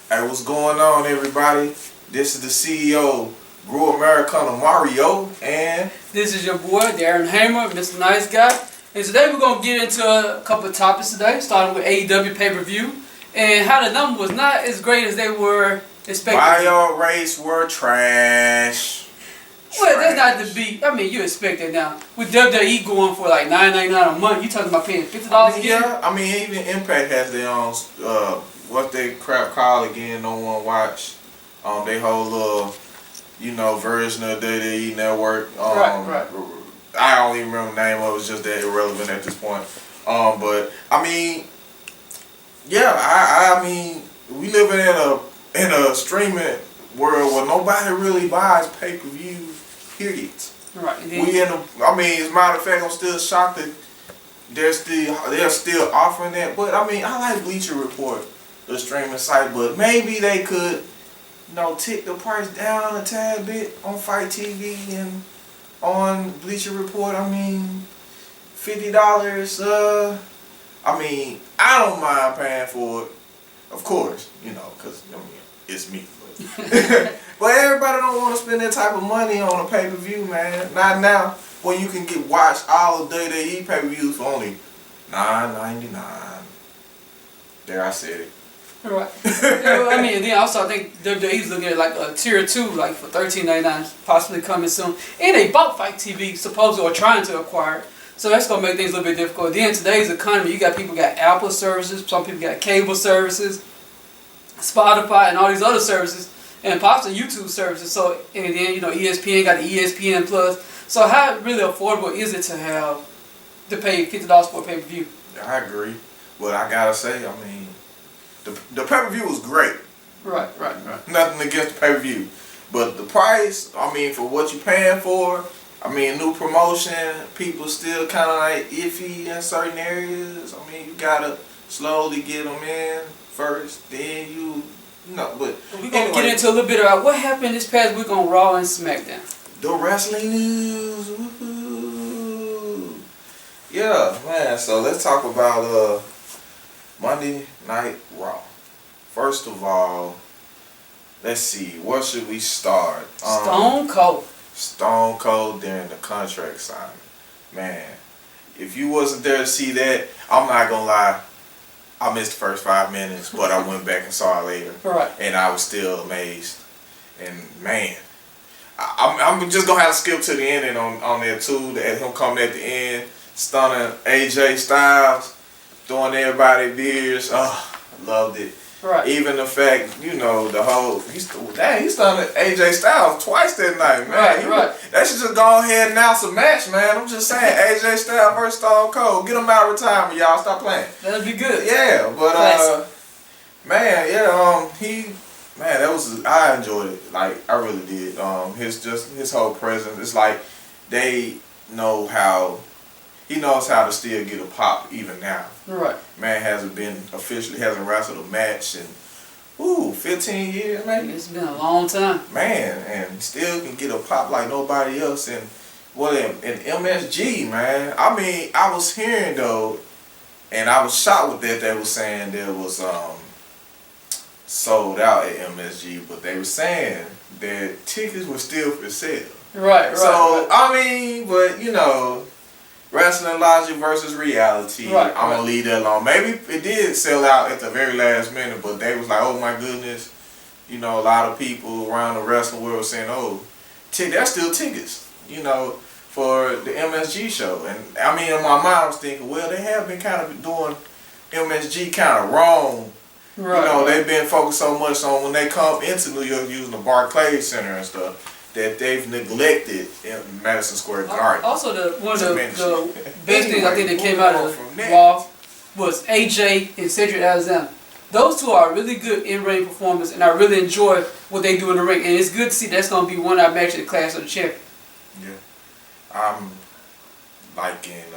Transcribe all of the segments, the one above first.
Hey, what's going on, everybody? This is the CEO, Grew Americana Mario, and this is your boy, Darren Hamer, Mr. Nice Guy. And today we're going to get into a couple of topics today, starting with AEW pay-per-view, and how the number was not as great as they were expecting. buyout rates were trash. Well, that's not the beat. I mean, you expect that now. With WWE going for like $9.99 a month, you talking about paying $50 a year? Yeah, I mean, even Impact has their own, what they crap call again, no one watch. They whole little, version of WWE Network. Right. I don't even remember the name of it. It's just that irrelevant at this point. But I mean, yeah, I mean, we living in a streaming world where nobody really buys pay-per-view. Period. Right. As a matter of fact, I'm still shocked that they're still offering that. But I mean, I like Bleacher Report, the streaming site, but maybe they could, tick the price down a tad bit on Fight TV and on Bleacher Report. I mean, $50. I mean, I don't mind paying for it, of course, because it's me. But, but everybody don't want to spend that type of money on a pay-per-view, man. Not now, when you can watch all of WWE pay-per-views for only $9.99. There, I said it. Right. I mean, and then also I think WWE's looking at like a tier 2, like for $13.99, possibly coming soon. And they bought Fight TV, supposedly, or trying to acquire it. So that's going to make things a little bit difficult. Then in today's economy, you got people got Apple services, some people got cable services, Spotify, and all these other services, and possibly YouTube services. So, and then, ESPN got the ESPN Plus. So how really affordable is it to pay $50 for a pay-per-view? I agree. But I got to say, I mean, the pay-per-view was great. Right. Nothing against the pay-per-view. But the price, I mean, for what you're paying for, I mean, new promotion, people still kind of like iffy in certain areas. I mean, you got to slowly get them in first, then but we're going to get into a little bit about what happened this past week on Raw and Smackdown. The wrestling news. Woohoo. Yeah, man. So let's talk about Monday Night Raw. First of all, let's see. Where should we start? Stone Cold during the contract signing. Man, if you wasn't there to see that, I'm not going to lie. I missed the first 5 minutes, but I went back and saw it later. Right. And I was still amazed. And man, I'm just going to have to skip to the ending on there too. Him coming at the end, stunning AJ Styles, throwing everybody beers. Oh, I loved it. Right. Even the fact, the whole, he stunned AJ Styles twice that night, man. Right. They should just go ahead and announce a match, man. I'm just saying, AJ Styles versus Stone Cold. Get him out of retirement, y'all. Stop playing. That'd be good. Yeah, but, I enjoyed it. Like, I really did. His whole presence, it's like they know how, he knows how to still get a pop even now. Right. Man hasn't wrestled a match in 15 years, maybe. It's been a long time. Man, and still can get a pop like nobody else. And in MSG, man. I mean, I was hearing though, and I was shocked with that. They were saying there was sold out at MSG, but they were saying that tickets were still for sale. Right. So I mean, but wrestling logic versus reality. Right, I'm going to leave that alone. Maybe it did sell out at the very last minute, but they was like, oh my goodness. A lot of people around the wrestling world saying, oh, that's still tickets, for the MSG show. And I mean, in my mind, I was thinking, well, they have been kind of doing MSG kind of wrong. Right. They've been focused so much on when they come into New York using the Barclays Center and stuff, that they've neglected in Madison Square Garden. Also, one of the best things I think that came out of Raw was AJ and Cedric Alexander. Those two are really good in-ring performers, and I really enjoy what they do in the ring. And it's good to see that's going to be one of our matches in the Clash of the Champions. Yeah. I'm liking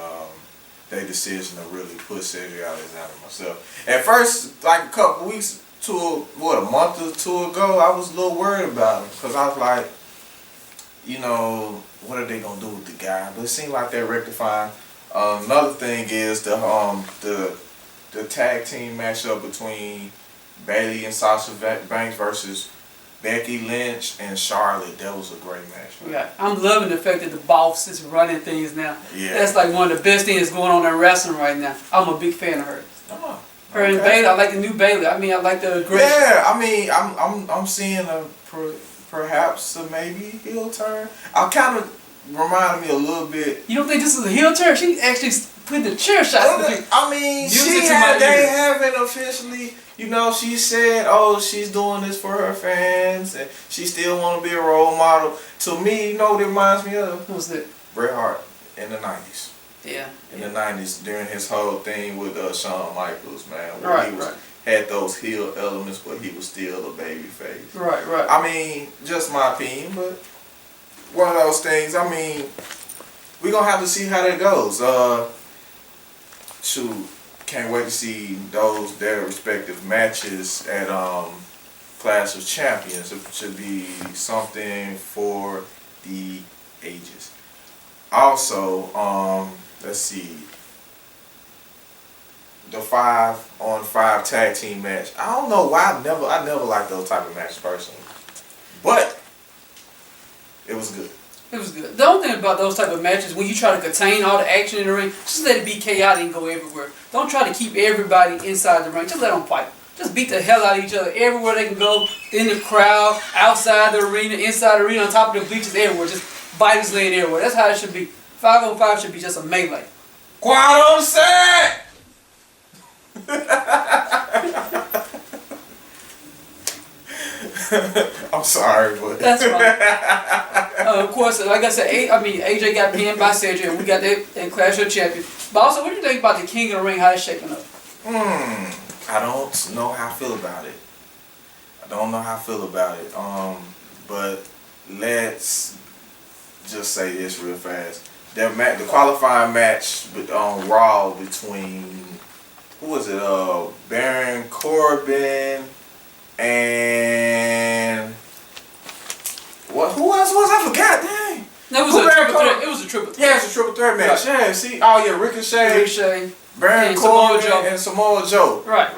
their decision to really put Cedric Alexander myself. At first, like a couple weeks to a month or two ago, I was a little worried about him because I was like, what are they gonna do with the guy? But it seemed like they're rectifying. Another thing is the tag team matchup between Bailey and Sasha Banks versus Becky Lynch and Charlotte. That was a great match. Yeah, I'm loving the fact that the boss is running things now. Yeah. That's like one of the best things going on in wrestling right now. I'm a big fan of her. Oh, her and Bailey, I like the new Bailey. I mean, I like the aggression. Yeah, I mean, I'm seeing a perhaps a maybe heel turn. I kind of reminded me a little bit. You don't think this is a heel turn? She actually put the chair shots. I mean, they haven't officially. You know, she said, "Oh, she's doing this for her fans, and she still want to be a role model." To me, you know what it reminds me of? What's that? Bret Hart in the '90s. Yeah. In the '90s, during his whole thing with Shawn Michaels, man, where he had those heel elements, but he was still a baby face. Right. I mean, just my opinion, but one of those things. I mean, we're gonna have to see how that goes. Shoot. Can't wait to see their respective matches at Clash of Champions. It should be something for the ages. Also, let's see, the 5-on-5 tag team match. I don't know why I never liked those type of matches personally, but it was good. It was good. The only thing about those type of matches, when you try to contain all the action in the ring, just let it be chaotic and go everywhere. Don't try to keep everybody inside the ring. Just let them fight. Just beat the hell out of each other everywhere they can go, in the crowd, outside the arena, inside the arena, on top of the bleachers, everywhere. Just biters laying everywhere. That's how it should be. 5-on-5 should be just a melee. Quiet on set! I'm sorry, but that's fine. Of course, like I said, AJ got pinned by Cedric, and we got that Clash of Champions. But also, what do you think about the King of the Ring? How it's shaping up? I don't know how I feel about it. But let's just say this real fast. The qualifying match on Raw between who was it? Baron Corbin and what? Who else was I? Forgot. Dang. That was a triple threat. It was a triple threat. Yeah, it's a triple threat match. Right. Yeah. See. Oh yeah, Ricochet, Baron Corbin, and Samoa Joe. Right.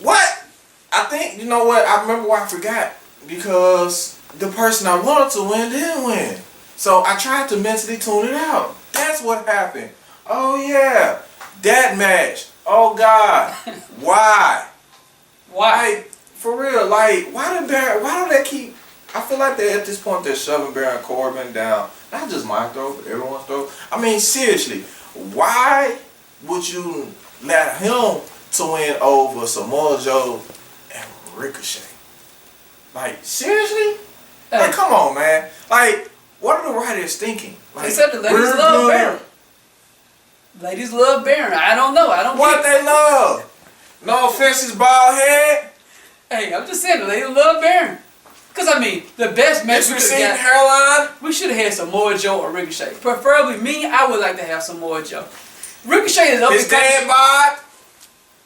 What? I think, you know what, I remember why I forgot. Because the person I wanted to win didn't win. So I tried to mentally tune it out. That's what happened. Oh yeah. That match. Oh God. Why? Like, for real, like, why do they keep, I feel like at this point they're shoving Baron Corbin down, not just my throat, but everyone's throat. I mean, seriously, why would you let him to win over Samoa Joe and Ricochet? Like, seriously? Like, come on, man. Like, what are the writers thinking? Like, except the ladies love Baron. Ladies love Baron. I don't know. What they love? No offense, his bald head. Hey, I'm just saying, the ladies love Baron. Because, I mean, the best match we could have got, hairline? we should have had Samoa Joe or Ricochet. Preferably me, I would like to have Samoa Joe. Ricochet is up. His dad bod.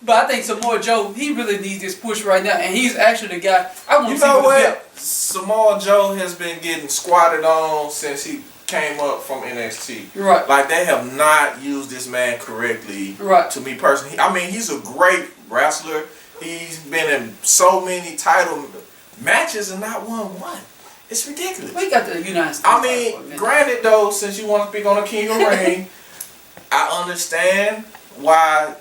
But I think Samoa Joe, he really needs this push right now, and he's actually the guy I want to see. You know what? Samoa Joe has been getting squatted on since he came up from NXT. Right. Like, they have not used this man correctly. Right. To me personally, I mean, he's a great wrestler. He's been in so many title matches and not won one. It's ridiculous. We got the United States. I mean, granted though, since you want to speak on the King of the Ring, I understand why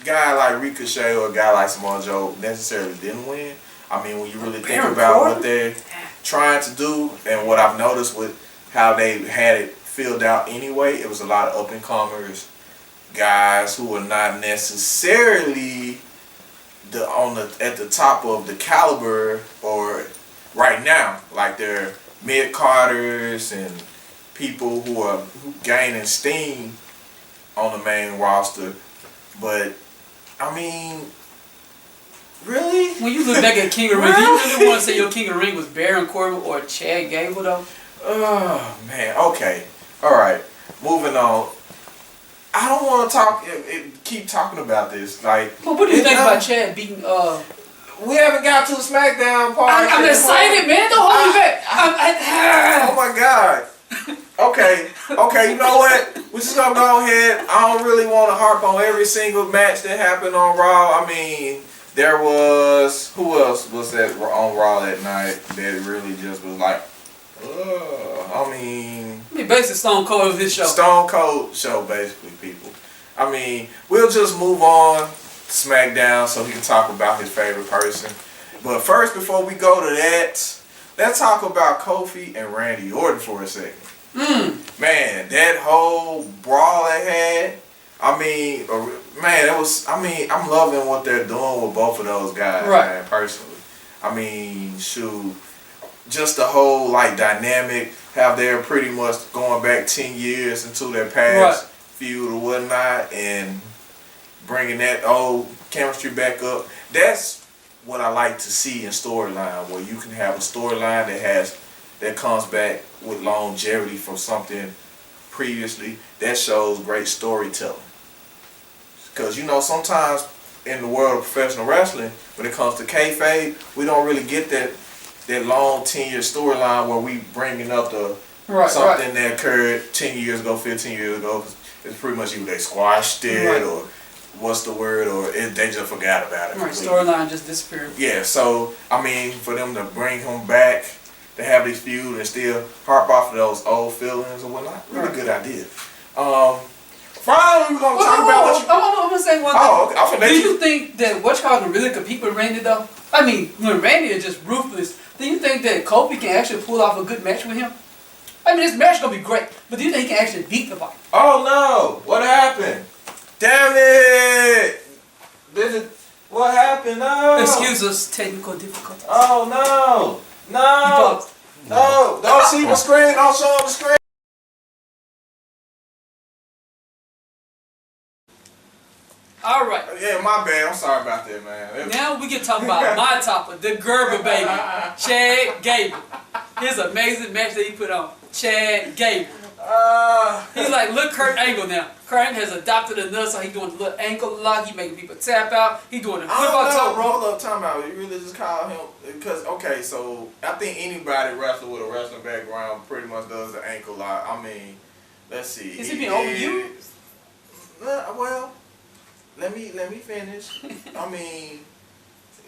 a guy like Ricochet or a guy like Samoa Joe necessarily didn't win. I mean, when you really think about what they're trying to do and what I've noticed with how they had it filled out anyway, it was a lot of up-and-comers, guys who are not necessarily at the top of the caliber or right now, like they're mid-carders and people who are gaining steam on the main roster. But I mean, really? When you look back at King of the Ring, do you really want to say your King of the Ring was Baron Corbin or Chad Gable though? Oh man, okay, all right. Moving on. I don't want to keep talking about this. Like, but what do you think about Chad beating? We haven't got to the SmackDown part. I'm excited, man. Don't hold me back. Oh my God. Okay, you know what? We're just gonna go ahead. I don't really want to harp on every single match that happened on Raw. I mean, There was, who else was that on Raw that night that really just was like, I mean, basically Stone Cold was his show. Stone Cold show, basically, people. I mean, we'll just move on to SmackDown so he can talk about his favorite person. But first, before we go to that, let's talk about Kofi and Randy Orton for a second. Man, that whole brawl they had, I mean, man, it was, I mean, I'm loving what they're doing with both of those guys, man, personally. I mean, shoot, just the whole, like, dynamic, how they're pretty much going back 10 years into their past feud or whatnot, and bringing that old chemistry back up. That's what I like to see in storyline, where you can have a storyline that comes back with longevity from something previously. That shows great storytelling. Because, you know, sometimes in the world of professional wrestling, when it comes to kayfabe, we don't really get that long 10-year storyline where we bringing up the something that occurred 10 years ago, 15 years ago. 'Cause it's pretty much either they squashed it or what's the word, or they just forgot about it. Right, storyline just disappeared. Yeah, so, I mean, for them to bring him back, to have this feud and still harp off of those old feelings or whatnot, really good idea. Finally, we're going to talk about what you... I'm going to say one thing. Oh, okay. Do you think that Whatchamacallit can really compete with Randy, though? I mean, when Randy is just ruthless, do you think that Kofi can actually pull off a good match with him? I mean, this match is going to be great, but do you think he can actually beat the fight? Oh, no. What happened? Damn it. What happened? No. Excuse us, technical difficulties. Oh, no. No. No. Don't see the screen. Don't show them the screen. All right. Yeah, my bad. I'm sorry about that, man. Now we can talk about my topper, the Gerber baby, Chad Gable. His amazing match that he put on, Chad Gable. He's like, look, Kurt Angle now. Kurt Angle has adopted another, so he's doing the little ankle lock. He making people tap out. He doing a flip out top rope. Hold up, time out. You really just call him because okay, so I think anybody wrestler with a wrestling background pretty much does the ankle lock. I mean, let's see. Is he being overused? Well, let me finish. I mean,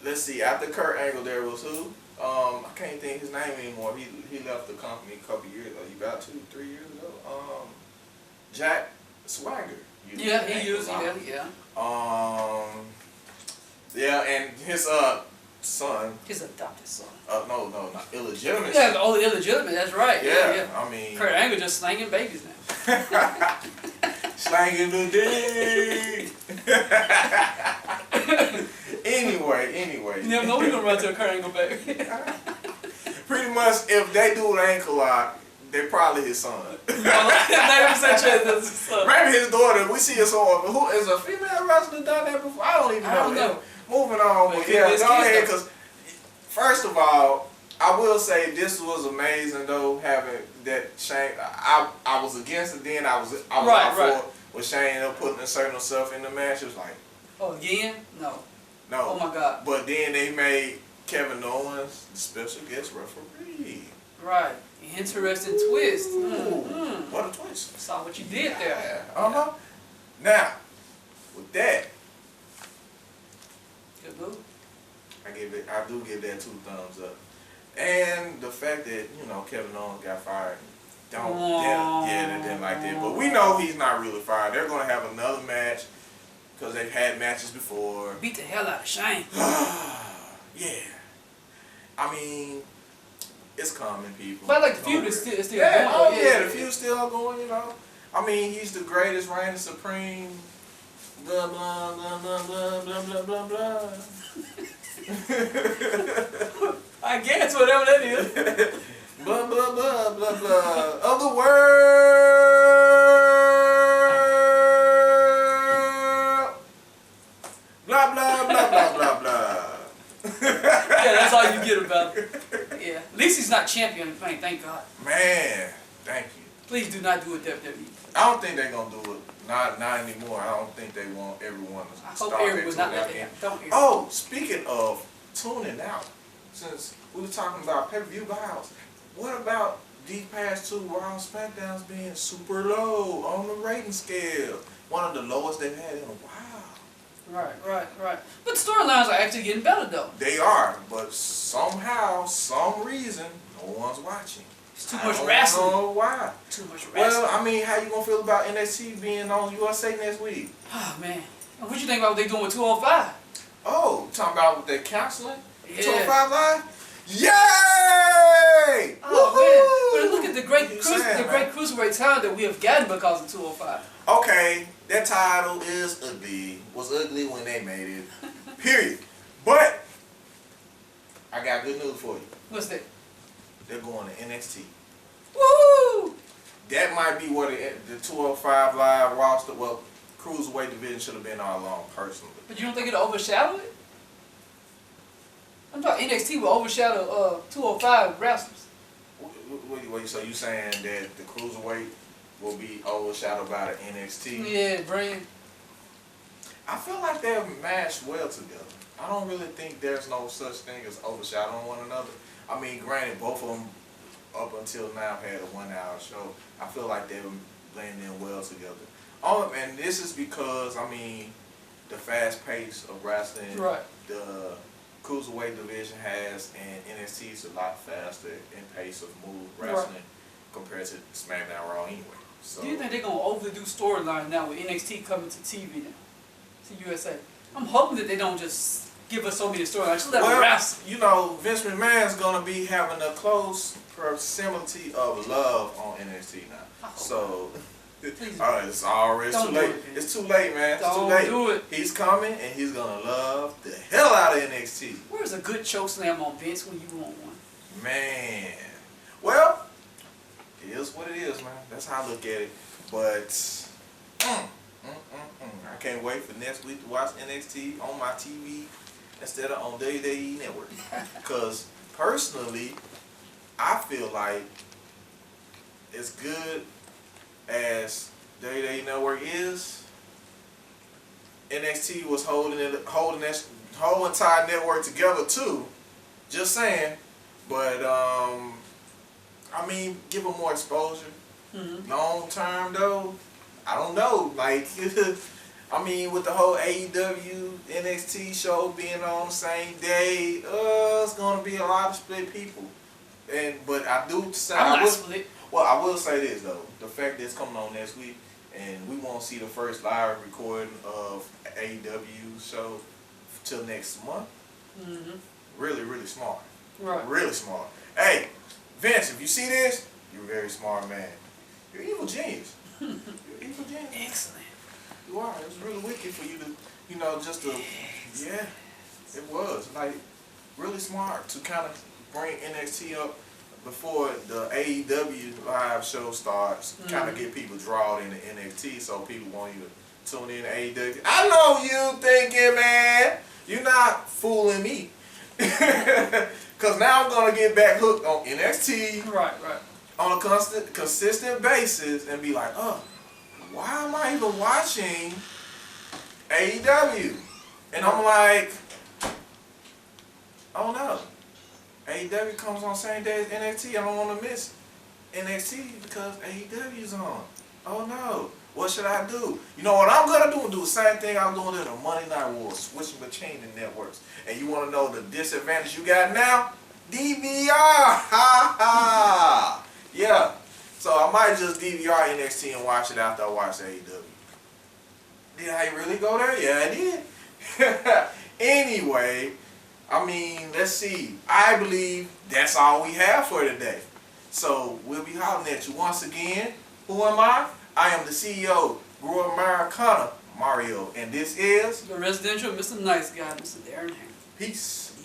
let's see. After Kurt Angle, there was who? I can't think his name anymore. He left the company a couple years ago. About 2-3 years ago. Jack Swagger. Yeah, he used it. Yeah. Yeah, and his son. His adopted son. No, not illegitimate. Yeah, the only illegitimate. That's right. Yeah. I mean, Kurt Angle just slanging babies now. Slanging the dick. Anyway. You never know we're gonna run to a Kurt Angle baby. Pretty much, if they do an ankle lock, they're probably his son. 90% chance that's his son. Maybe his daughter. We see a son. Who is a female wrestler done that before? I don't even know. Moving on, but yeah, go ahead. Because first of all, I will say this was amazing though, having that Shane. I was against it then. I was out for it with Shane inserting himself in the match. It was like, oh, again? No. No. Oh my God. But then they made Kevin Owens the special guest referee. Right. Interesting twist. What a twist. Saw what you did there. Now, with that, good move. I do give that 2 thumbs up. And the fact that, Kevin Owens got fired, they didn't like that. But we know he's not really fired. They're going to have another match because they've had matches before. Beat the hell out of Shane. Yeah. I mean, it's common, people. But like the feud is still going. The feud's still going, I mean, he's the greatest, reigning supreme, blah, blah, blah, blah, blah, blah, blah, blah, blah. I guess, whatever that is. Blah, blah, blah, blah, blah. Of the world. Blah, blah, blah, blah, blah, blah. Yeah, that's all you get about it. Yeah. At least he's not champion, thank God. Man, thank you. Please do not do it WWE. I don't think they're going to do it. Not anymore. I don't think they want everyone to start that. Oh, speaking of tuning out, since we were talking about pay-per-view buyouts, what about these past 2 RAW Smackdowns being super low on the rating scale? One of the lowest they've had in a while. Right. But the storylines are actually getting better though. They are, but somehow, some reason, no one's watching. It's too much wrestling. I don't know why. Too much wrestling. Well, I mean, how you gonna feel about NXT being on USA next week? Oh man, what you think about what they doing with 205? Oh, talking about the counseling? Yeah. 205 Live? Yay! Oh man, but look at the great Saying, cruiserweight talent that we have gotten because of 205. Okay, that title is ugly. Was ugly when they made it. Period. But I got good news for you. What's that? They're going to NXT. Woo! That might be what the 205 Live roster, well, cruiserweight division should have been all along, personally. But you don't think it'll overshadow it? I'm talking NXT will overshadow 205 wrestlers. Wait, so you saying that the cruiserweight will be overshadowed by the NXT? Yeah, brand. I feel like they're matched well together. I don't really think there's no such thing as overshadowing one another. I mean, granted, both of them up until now had a 1 hour show. I feel like they were blending in well together. And this is because, I mean, the fast pace of wrestling, Right. the cruiserweight division has, and NXT is a lot faster in pace of move wrestling compared to SmackDown Raw anyway. So, Do you think they're going to overdo storyline now with NXT coming to TV now? To USA? I'm hoping that they don't just give us so many storylines. Just let them wrestle. you know, Vince McMahon's going to be having a close proximity of love on NXT now. So, alright, it's already too late. It's too late, man. It's too late. Do it. He's coming and he's going to love the hell out of NXT. Where's a good choke slam on Vince when you want one? Man. Well, it is what it is, man. That's how I look at it. But, I can't wait for next week to watch NXT on my TV instead of on WWE Network. Because, personally, I feel like as good as WWE Network is, NXT was holding that whole entire network together too. Just saying. But I mean, give them more exposure. Long term though, I don't know. Like, I mean, with the whole AEW NXT show being on the same day, it's gonna be a lot of split people. But I do say I'm not split. Well, I will say this though: the fact that it's coming on next week, and we won't see the first live recording of AEW show till next month. Really, really smart. Right. Really smart. Hey, Vince, if you see this, you're a very smart man. You're an evil genius. You're an evil genius. Excellent. You are. It was really wicked for you to, you know, just to, yeah, it was like really smart to kind of bring NXT up before the AEW live show starts, kind of get people drawn into NXT so people want you to tune in to AEW. I know you thinking, man, you're not fooling me. Because now I'm going to get back hooked on NXT Right. on a consistent basis and be like, why am I even watching AEW? And I'm like, oh no. AEW comes on the same day as NXT. I don't want to miss NXT because AEW's on. Oh no. What should I do? You know what I'm going to do? Do the same thing I'm doing in the Monday Night Wars, switching between the networks. And you want to know the disadvantage you got now? DVR! Ha ha! Yeah. So I might just DVR NXT and watch it after I watch AEW. Did I really go there? Yeah, I did. Anyway, I mean, let's see. I believe that's all we have for today. So we'll be hollering at you once again. Who am I? I am the CEO, Grower Americana, Mario, and this is The residential Mr. Nice Guy, Mr. Darren Hank. Peace.